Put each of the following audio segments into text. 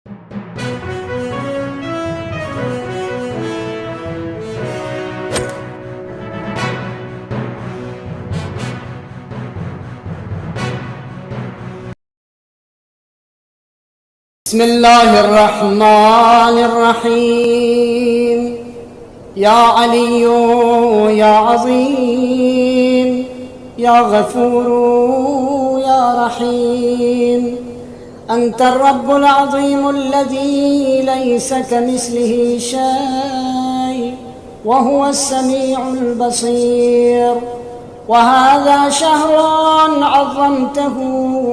بسم الله الرحمن الرحيم. يا علي يا عظيم يا غفور يا رحيم، أنت الرب العظيم الذي ليس كمثله شيء وهو السميع البصير. وهذا شهر عظمته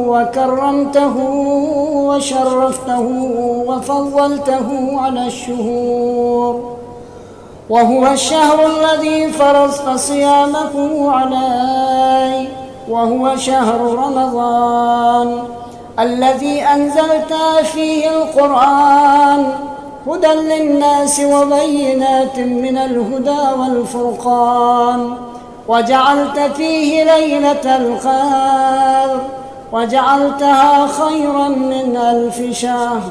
وكرمته وشرفته وفضلته على الشهور، وهو الشهر الذي فرضت صيامه علي، وهو شهر رمضان الذي أنزلت فيه القرآن هدى للناس وبينات من الهدى والفرقان، وجعلت فيه ليلة القدر وجعلتها خيرا من 1000 شهر.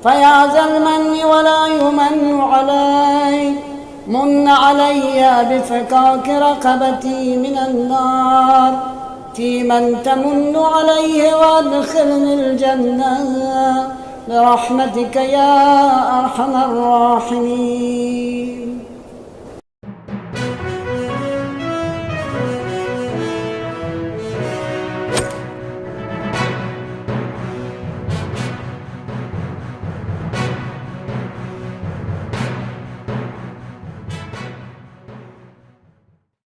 فيا ذا المن ولا يمن علي، من علي بفكاك رقبتي من النار، في من تمن عليه وادخلني الجنة برحمتك يا أرحم الراحمين.